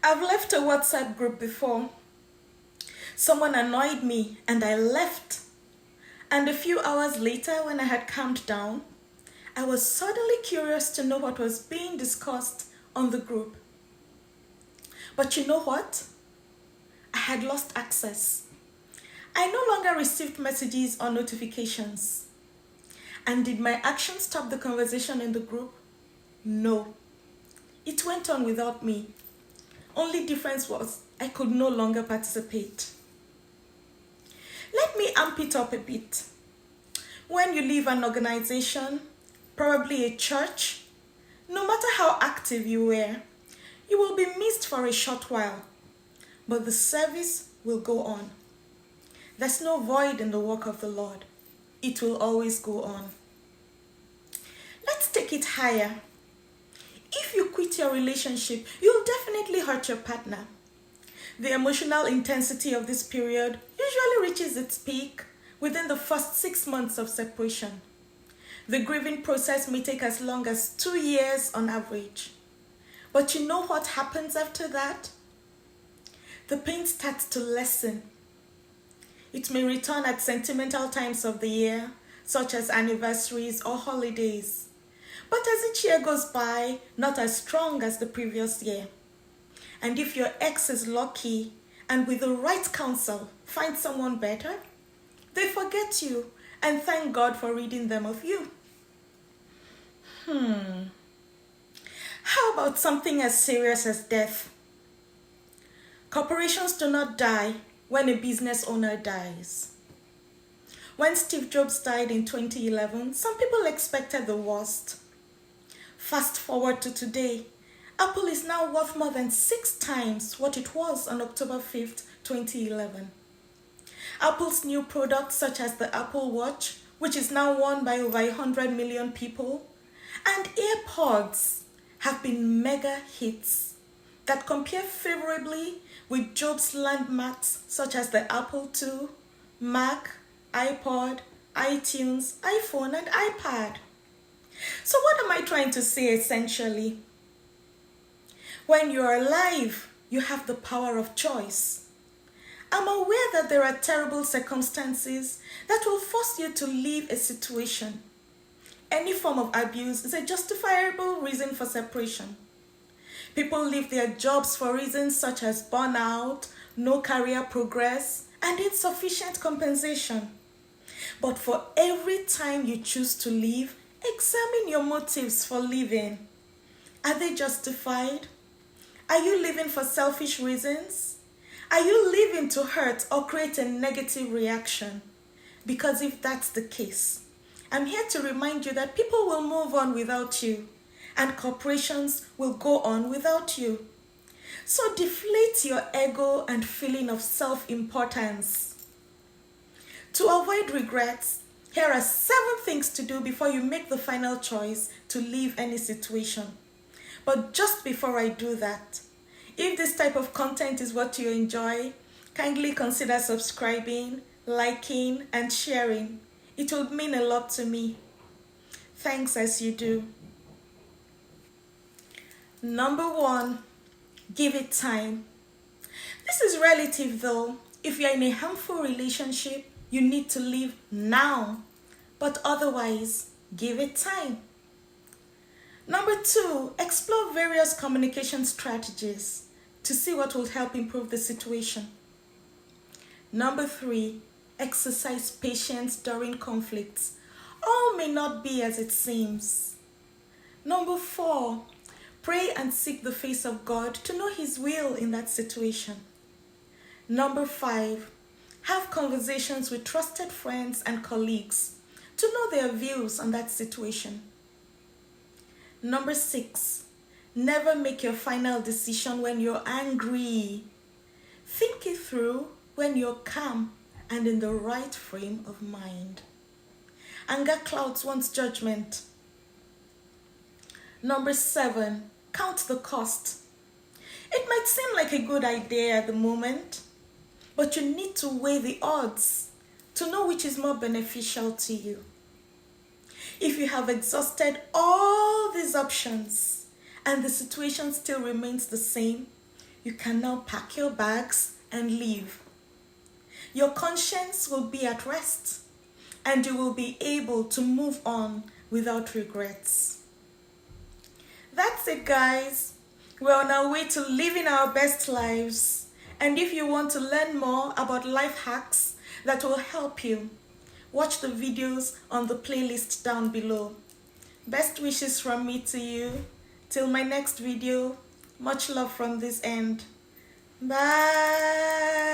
I've left a WhatsApp group before. Someone annoyed me and I left. And a few hours later, when I had calmed down, I was suddenly curious to know what was being discussed on the group. But you know what? I had lost access. I no longer received messages or notifications. And did my action stop the conversation in the group? No. It went on without me. Only difference was I could no longer participate. Let me amp it up a bit. When you leave an organization, probably a church, no matter how active you were, you will be missed for a short while, but the service will go on. There's no void in the work of the Lord. It will always go on. Let's take it higher. If you quit your relationship, you'll definitely hurt your partner. The emotional intensity of this period usually reaches its peak within the first 6 months of separation. The grieving process may take as long as 2 years on average. But you know what happens after that? The pain starts to lessen. It may return at sentimental times of the year, such as anniversaries or holidays. But as each year goes by, not as strong as the previous year. And if your ex is lucky and with the right counsel finds someone better, they forget you and thank God for ridding them of you. How about something as serious as death? Corporations do not die when a business owner dies. When Steve Jobs died in 2011, some people expected the worst. Fast forward to today, Apple is now worth more than 6 times what it was on October 5th, 2011. Apple's new products such as the Apple Watch, which is now worn by over 100 million people, and AirPods have been mega hits that compare favorably with Jobs' landmarks such as the Apple II, Mac, iPod, iTunes, iPhone, and iPad. So what am I trying to say essentially? When you are alive, you have the power of choice. I'm aware that there are terrible circumstances that will force you to leave a situation. Any form of abuse is a justifiable reason for separation. People leave their jobs for reasons such as burnout, no career progress, and insufficient compensation. But for every time you choose to leave, examine your motives for leaving. Are they justified? Are you living for selfish reasons? Are you living to hurt or create a negative reaction? Because if that's the case, I'm here to remind you that people will move on without you, and corporations will go on without you. So deflate your ego and feeling of self-importance. To avoid regrets, here are 7 things to do before you make the final choice to leave any situation. But just before I do that, if this type of content is what you enjoy, kindly consider subscribing, liking, and sharing. It will mean a lot to me. Thanks as you do. Number 1, give it time. This is relative though. If you're in a harmful relationship, you need to leave now. But otherwise, give it time. Number 2, explore various communication strategies to see what will help improve the situation. Number 3, exercise patience during conflicts. All may not be as it seems. Number 4, pray and seek the face of God to know His will in that situation. Number 5, have conversations with trusted friends and colleagues to know their views on that situation. Number 6, never make your final decision when you're angry. Think it through when you're calm and in the right frame of mind. Anger clouds one's judgment. Number 7, count the cost. It might seem like a good idea at the moment, but you need to weigh the odds to know which is more beneficial to you. If you have exhausted all these options and the situation still remains the same, you can now pack your bags and leave. Your conscience will be at rest, and you will be able to move on without regrets. That's it, guys. We're on our way to living our best lives. And if you want to learn more about life hacks that will help you, watch the videos on the playlist down below. Best wishes from me to you. Till my next video, much love from this end. Bye.